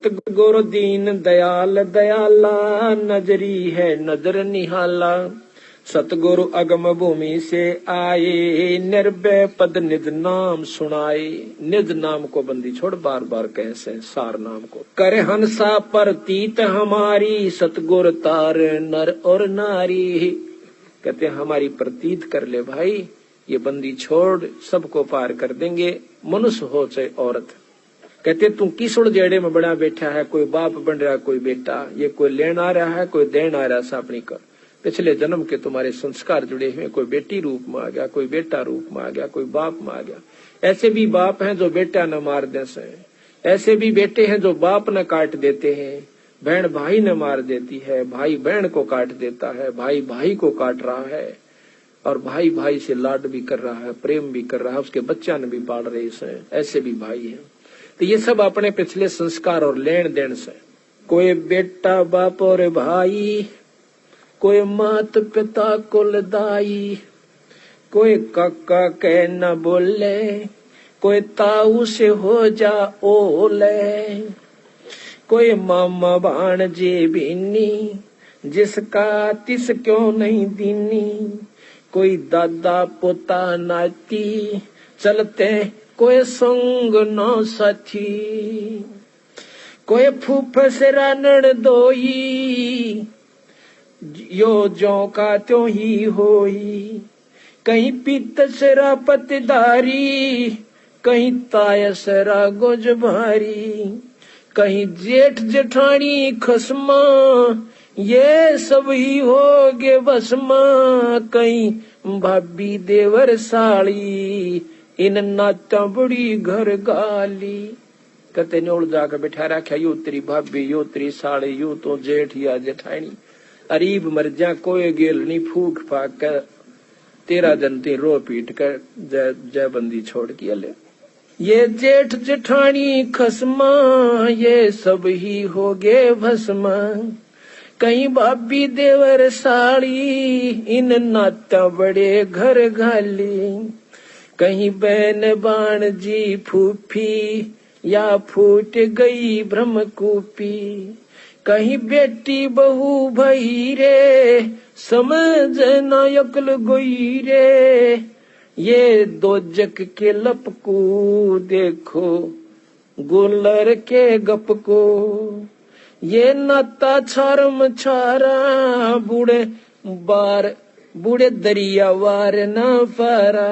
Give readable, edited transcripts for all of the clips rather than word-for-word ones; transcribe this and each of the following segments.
सतगुरु दीन दयाल दयाला, नजरी है नजर निहाला। सतगुरु अगम भूमि से आए, निर्भय पद निज नाम सुनाए। निज नाम को बंदी छोड़ बार बार कह से सार नाम को। करे हंसा प्रतीत हमारी, सतगुरु तार नर और नारी। कहते हमारी प्रतीत कर ले भाई, ये बंदी छोड़ सबको पार कर देंगे, मनुष्य हो चाहे औरत। कहते तू किस उड़जेड़े में बड़ा बैठा है, कोई बाप बन रहा कोई बेटा, ये कोई लेन आ रहा है कोई देन आ रहा है। अपनी कर पिछले जन्म के तुम्हारे संस्कार जुड़े हुए, कोई बेटी रूप में आ गया, कोई बेटा रूप में आ गया, कोई बाप में आ गया। ऐसे भी बाप हैं जो बेटा न मार दे से, ऐसे भी बेटे हैं जो बाप न काट देते हैं, बहन भाई न मार देती है, भाई बहन को काट देता है, भाई भाई को काट रहा है, और भाई भाई से लाड भी कर रहा है, प्रेम भी कर रहा है, उसके बच्चा ने भी पाल रहे हैं। ऐसे भी भाई हैं। तो ये सब अपने पिछले संस्कार और लेन देन से। कोई बेटा बाप और भाई, कोई मात पिता कुलदाई, कोई काका कह न बोले, कोई ताऊ से हो जा ओले, कोई मामा भाणजे बीनी, जिसका तिस क्यों नहीं दीनी, कोई दादा पोता नाती, चलते कोई संग न साथी, कोई फूफस रानड़ दोई, यो जो का त्यों ही होई, कहीं पीतसरा पतदारी, कहीं तायसरा गोज भारी, कहीं जेठ जेठानी खसमा, ये सब ही होगे भस्मा, कहीं भाभी देवर साड़ी, इन नाचा बड़ी घर गाली। कहते न्योड़ जाकर बैठा रखा, यो तेरी भाभी, यो तेरी साड़ी, यो तो जेठ या जेठानी। अरीब मर जा कोई गेल नहीं, फूक फाक कर तेरा जनती रो पीट कर जय जय बंदी छोड़ के ले। ये जेठ जेठानी खसमा, ये सब ही हो गे भस्मा, कहीं भाभी देवर साड़ी, इन नाता बड़े घर घाली, कहीं बहन बाण जी फूफी, या फूट गई ब्रह्मकूपी, कहीं बेटी बहू भई रे, समझ न अक्ल गोई रे, ये दो जग के लपकू, देखो गुलर के गप को, ये नाता छारम छारा, बूढ़े दरिया वार न पारा।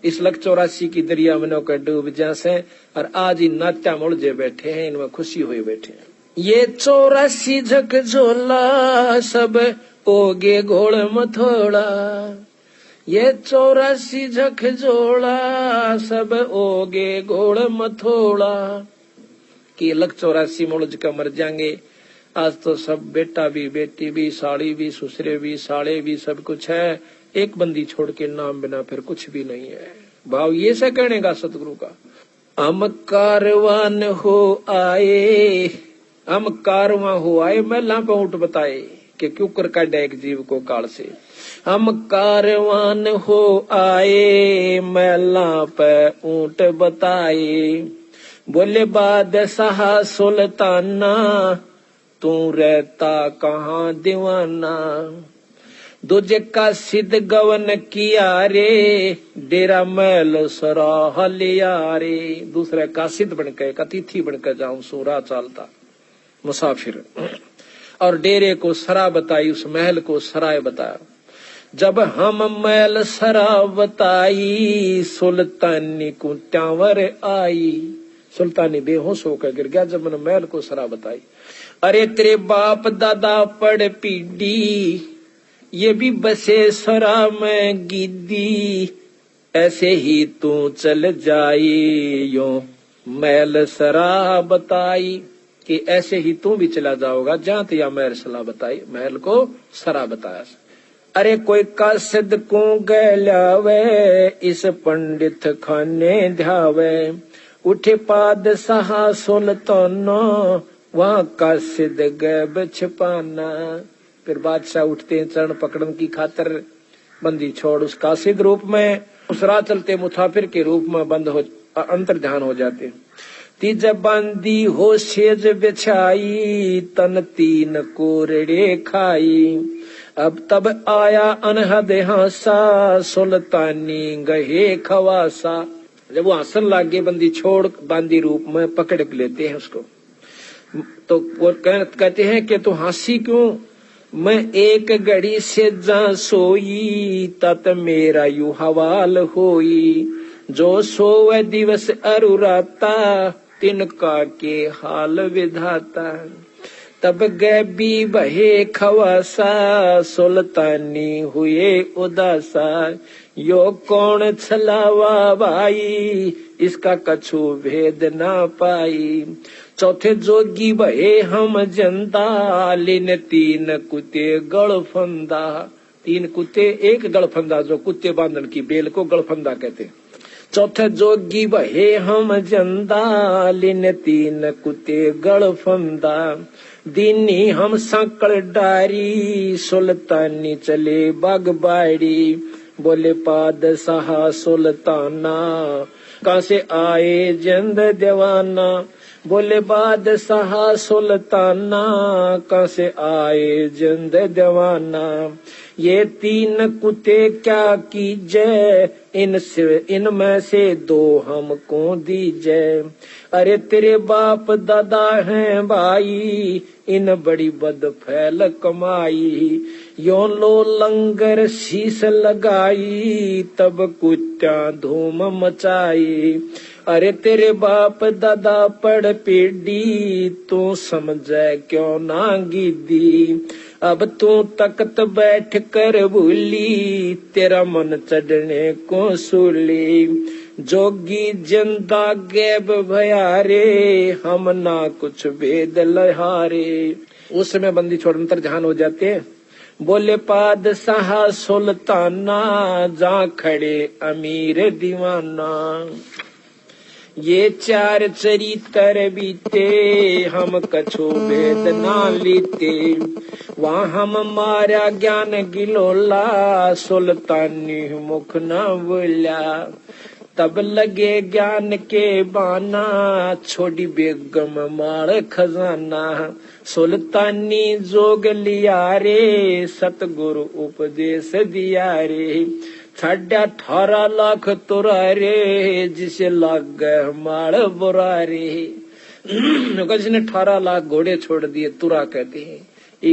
इस लख 84 की दरिया में नौकर डूब जासे, और आज ही नात्या मुड़जे बैठे हैं, इनमें खुशी हुई बैठे हैं। ये 84 झक झोला, सब ओगे घोड़ मथोड़ा, ये 84 झक झोला, सब ओगे घोड़ मथोड़ा। कि लख 84 मुड़ज का मर जाएंगे। आज तो सब बेटा भी, बेटी भी, साड़ी भी, ससुरे भी, साले भी, सब कुछ है, एक बंदी छोड़ के नाम बिना फिर कुछ भी नहीं है। भाव ये से कहने का सतगुरु का, हम कारवान हो आए, हम कारवां हो आए, महला पे ऊंट बताए कि क्यों कर काटा एक जीव को काल से। हम कारवान हो आए, महला पे ऊंट बताए, बोले बादशाह सुल्ताना, तू रहता कहाँ दीवाना, दूजे का सिद्ध गवन किया रे, डेरा मैल सराह लिया रे। दूसरे का सिद्ध बनकर, अतिथि बनकर जाऊं, सोरा चालता मुसाफिर, और डेरे को सरा बताई, उस महल को सराय बताया। जब हम महल सरा बताई, सुल्तानी को त्यावर आई। सुल्तानी बेहोश होकर गिर गया जब मैंने महल को सरा बताई। अरे तेरे बाप दादा पड़ पीडी, ये भी बसे सरा में गिद्दी, ऐसे ही तू चल जाई, यो महल सरा बताई। कि ऐसे ही तू भी चला जाओगा जहां या महल सरा बताई, महल को सरा बताया। अरे कोई कासिद को गैलावे, इस पंडित खाने ध्यावे, उठे पादशाह सुल्ताना, वहाँ कासिद गैब छिपाना। फिर बादशाह उठते हैं चरण पकड़न की खातर, बंदी छोड़ उस कासिद रूप में, उस राह चलते मुसाफिर के रूप में बंद हो अंतर ध्यान हो जाते। तिज बांदी हो सेज बिछाई, तन तीन कोरड़े खाई। अब तब आया अनहद हासा, सुल्तानी गहे खवासा। जब वो हंसन लागे बंदी छोड़ बांदी रूप में पकड़ लेते हैं उसको, तो वो कहते हैं कि तू हंसी क्यों? मैं एक घड़ी से जा सोई, तत मेरा यू हवाल होई। जो सोवे दिवस अरुराता, तिनका के हाल विधाता। तब गैबी बहे खवासा, सुल्तानी हुए उदासा। यो कौन छलावा भाई, इसका कछु भेद ना पाई। चौथे जोगी बहे हम जनता, लिन तीन कुत्ते गड़फंदा। तीन कुत्ते एक गड़फंदा, जो कुत्ते बांधन की बेल को गड़फंदा कहते। चौथे जोगी बहे हम जनता, लिन तीन कुत्ते गड़फंदा। दीनी हम सांकड़ डारी, सुल्तानी चले बागबाड़ी। बोले पादशाह सुल्ताना, कहाँ से आए जिंद दीवाना। बोले बादशाह सुल्ताना, कहाँ से आए जिंद दीवाना। ये तीन कुत्ते क्या कीजे, इनमें से दो हमको दीजे। अरे तेरे बाप दादा हैं भाई, इन बड़ी बद फैल कमाई। यो लो लंगर शीश लगाई, तब कुत्ता धूम मचाई। अरे तेरे बाप दादा पड़ पीड़ी, तू समझे क्यों ना गिद्दी। अब तू तख्त बैठ कर भूली, तेरा मन चढ़ने को सूली। जोगी जिंदा गैब भयारे, हम ना कुछ भेद लहारे। उस समय बंदी छोड़ अंतर ध्यान हो जाते हैं। बोले पादशाह सुल्ताना, जा खड़े अमीर दीवाना। ये चार चरित्र बीते, हम कछु भेद ना लीते। वहाँ हम मारा ज्ञान गिलोला, सुल्तानी मुख न बोला। तब लगे ज्ञान के बाना, छोड़ी बेगम मार खजाना। सुल्तानी जोग लिया रे, सतगुरु उपदेश दिया रे। 18.5 लाख तुरा रे, जिसे लाग गए माड़ बुरा रे। जिसने 18 लाख घोड़े छोड़ दिए तुरा कहते हैं।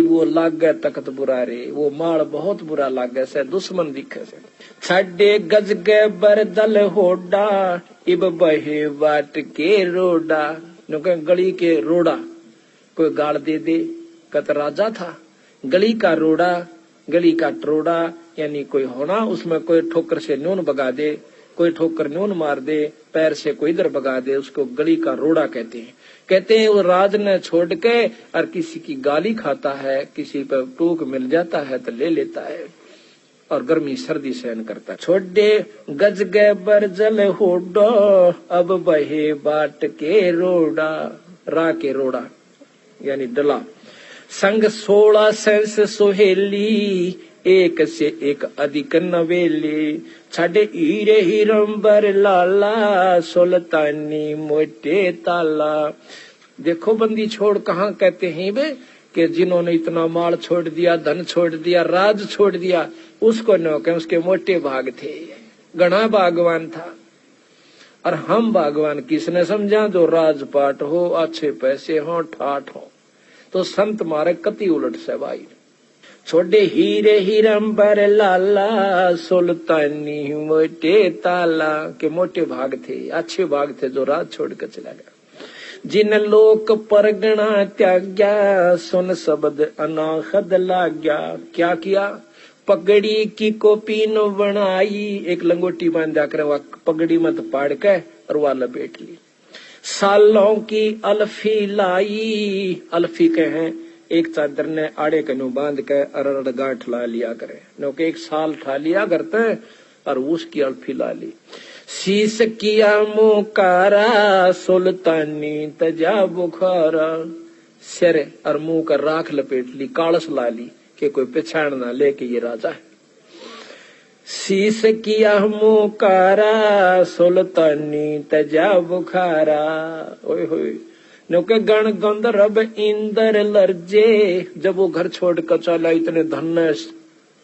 वो लाग गए तख्त बुरा रे, वो माड़ बहुत बुरा लाग गया से दुश्मन दिखे से। छड़े गज गए बरदल होडा, इब बहे बाट के रोडा। गली के रोडा कोई गाड़ दे कत राजा था। गली का रोडा, गली का टरोडा, यानी कोई होना उसमें कोई ठोकर से न्यून बगा दे, कोई ठोकर न्यून मार दे, पैर से कोई इधर बगा दे, उसको गली का रोड़ा कहते हैं। कहते हैं वो राज ने छोड़ के और किसी की गाली खाता है, किसी पर टूक मिल जाता है तो ले लेता है और गर्मी सर्दी सहन करता है। छोड़े गज गए बरजल होडो, अब बहे बाट के रोड़ा। रा के रोड़ा यानी डला। संग 16 सेंस सोहेली, एक से एक अधिक नवेली। छड़े हीरे हिरंबर लाला, सुल्तानी मोटे ताला। देखो बंदी छोड़ कहाँ कहते हैं वे कि जिन्होंने इतना माल छोड़ दिया, धन छोड़ दिया, राज छोड़ दिया, उसको न कहें, उसके मोटे भाग थे। घना भागवान था। और हम भागवान किसने समझा? जो राजपाट हो, अच्छे पैसे हो, ठाठ हो। तो संत मारे कति उलट से भाई। छोड़े हीरे हिरंबर लाला, सुल्तानी मोटे ताला। के मोटे भाग थे, अच्छे भाग थे, जो राज छोड़ कर चला गया। जिन लोक परगना त्याग्या, सुन शब्द अनाहद लाग्या। क्या किया? पगड़ी की कोपी न बनाई, एक लंगोटी बांधा कर पगड़ी मत पाड़ के और वह लपेट ली। सालों की अल्फी लाई, अल्फी के हैं एक चादर ने आड़े कनु बांध के अरड़ गांठ ला लिया करे, नो के एक साल ठा लिया करते और उसकी अल्फी ला ली। शीश किया मुकारा, सुल्तानी तजा बुखारा। सिर और मुंह का राख लपेट ली, कालस ला ली कि कोई पहचान ना ले कि ये राजा है। शीस किया मुकारा सुल्तानी तजा बुखारा। ओए होए नौके गण गंधर्व इंद्र लर्जे। जब वो घर छोड़ कर चला इतने धन्य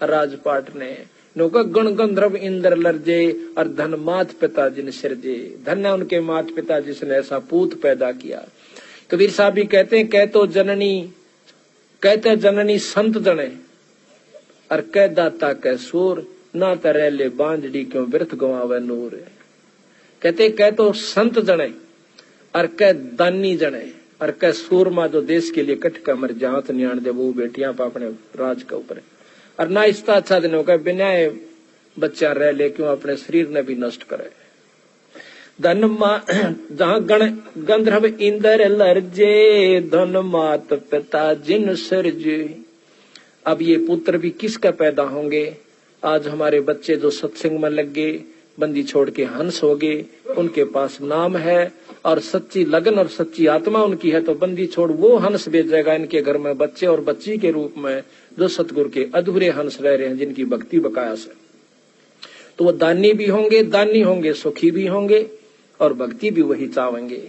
राजपाट ने, नौका गण गंधर्व इंद्र लर्जे और धन मात पिता जिन सिरजे। धन्य उनके मात पिता जिसने ऐसा पूत पैदा किया। कबीर साहब भी कहते हैं, कहते जननी संत जने और कह दाता कह सूर, ना तरह बांझड़ी क्यों व्यर्थ गवावे नूर। कहते कह तो संत जने और कह दानी जने और कह सूरमा जो देश के लिए कट का मर जात न्याण दे वो बेटियां अपने राज के ऊपर। और ना इसका अच्छा दिन होगा बिना बच्चा रह ले क्यों अपने शरीर ने भी नष्ट करे। धन जहां गंधर्व इंद्र लर्जे, धन मात पिता जिन सिरजे। अब ये पुत्र भी किसका पैदा होंगे। आज हमारे बच्चे जो सत्संग में लग गए, बंदी छोड़ के हंस हो गए, उनके पास नाम है और सच्ची लगन और सच्ची आत्मा उनकी है, तो बंदी छोड़ वो हंस भेजेगा इनके घर में बच्चे और बच्ची के रूप में, जो सतगुरु के अधूरे हंस रह रहे हैं, जिनकी भक्ति बकाया है। तो वो दानी भी होंगे, दानी होंगे, सुखी भी होंगे और भक्ति भी वही चाहेंगे।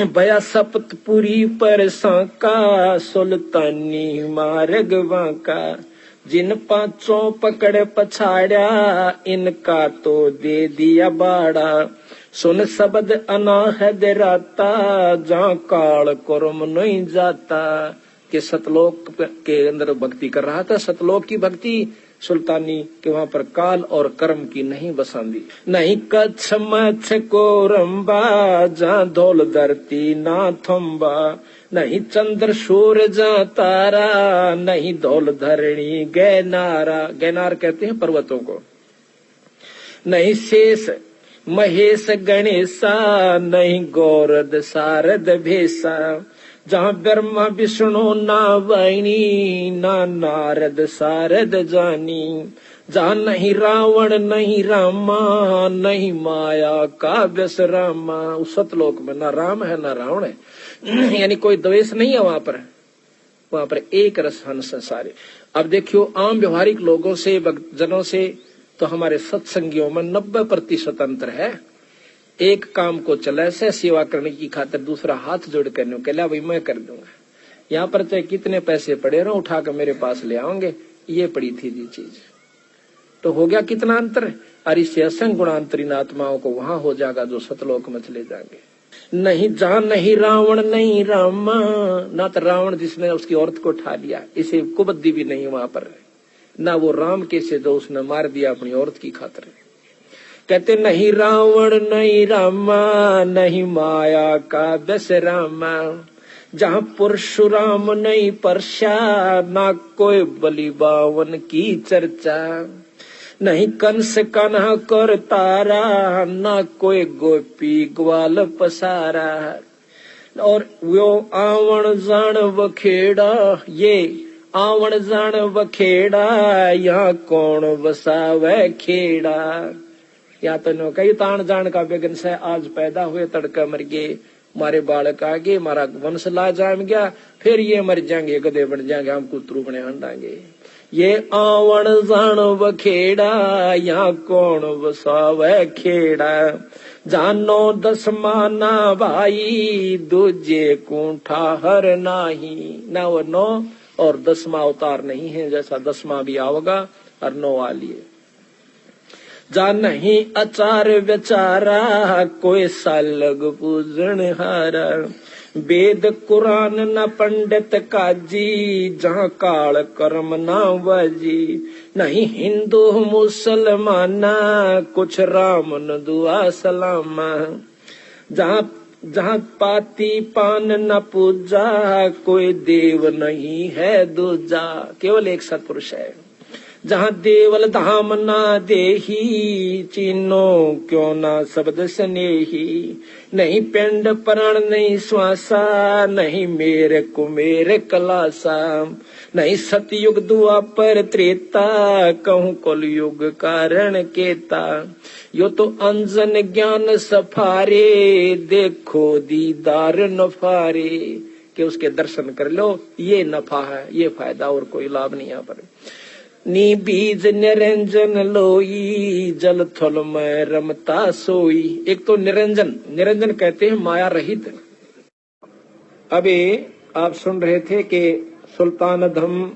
बया सप्तपुरी पर सांका, सुल्तानी मार्ग वांका। जिन पांचों पकड़ पछाड़ा, इनका तो दे दिया बाड़ा। सुन शब्द अनाहद राता, जहाँ काल कर्म नहीं जाता। कि सतलोक के अंदर भक्ति कर रहा था, सतलोक की भक्ति सुल्तानी के वहां पर काल और कर्म की नहीं बसांदी। नहीं कच्छ मच्छ को रंबा, जहाँ धौल धरती ना थम्बा। नहीं चंद्र सूर्य जहाँ तारा, नहीं धौल धरणी गैनारा। गैनार कहते हैं पर्वतों को। नहीं शेष महेश गणेशा, नहीं गौरद सारद भेसा। जहाँ ब्रह्मा विष्णु ना वाणी, ना नारद सारद जानी। जहाँ नहीं रावण नहीं रामा, नहीं माया का व्यस रामा। उस सतलोक में ना राम है ना रावण है, यानी कोई द्वेष नहीं है वहां पर एक रस हंस सारे। अब देखियो आम व्यवहारिक लोगों से जनों से तो हमारे सत्संगियों में 90% अंतर है। एक काम को चला से सेवा करने की खातिर, दूसरा हाथ जोड़ करने के लिए भाई मैं कर दूंगा। यहाँ पर चाहे कितने पैसे पड़े रहो उठा कर मेरे पास ले आओगे, ये पड़ी थी जी चीज। तो हो गया कितना अंतर। और इससे असंग गुणांतरीन आत्माओं को वहां हो जाएगा जो सतलोक में चले जाएंगे। नहीं जहाँ नहीं रावण नहीं रामा, ना तो रावण जिसने उसकी औरत को उठा लिया, इसे कुबद्दी भी नहीं वहां पर, ना वो राम के से जो उसने मार दिया अपनी औरत की खातिर। कहते नहीं रावण नहीं रामा, नहीं माया का व्यस रामा। जहाँ परशुराम नहीं परशा, ना कोई बलि बावन की चर्चा। नहीं कंस कान्हा कर तारा, ना कोई गोपी ग्वाल पसारा। और वो आवन जान वखेड़ा, ये आवन जान वखेड़ा, यहाँ कौन बसावे खेड़ा। या तो नो कई तान जान का बेगन से आज पैदा हुए तड़का मर गए, मारे बालक आगे मारा वंश ला जाम गया, फिर ये मर जाएंगे गधे बन जाएंगे, हम कुतरू बने हंडांगे। ये आवन जान वखेड़ा, यहाँ कौन बसावे खेड़ा। जानो दसमाना भाई, दूजे कुंठा हर नाही। ना वो 9 और 10वां अवतार नहीं है, जैसा 10वां भी आओगा और 9 वाली। जा नहीं अचार बेचारा, कोई सालग पूजन हारा। वेद कुरान न पंडित काजी, जहाँ काल कर्म ना बाजी। नहीं हिंदू मुसलमाना, कुछ रामन दुआ सलामा। जहाँ पाती पान न पूजा, कोई देव नहीं है दूजा। केवल एक सत्पुरुष है। जहाँ देवल धाम ना देही, चीनो क्यों ना शब्द स्नेही। नहीं पिंड प्राण नहीं श्वासा, नहीं मेरे कुमेर कलासा। नहीं सतयुग द्वापर त्रेता, कहूँ कलयुग कारण केता। यो तो अंजन ज्ञान सफारे, देखो दीदार नफारे। कि उसके दर्शन कर लो, ये नफा है, ये फायदा, और कोई लाभ नहीं यहाँ पर। नी बीज निरंजन लोई, जल थल में रमता सोई। एक तो निरंजन, निरंजन कहते हैं माया रहित। अभी आप सुन रहे थे कि सुल्तान धम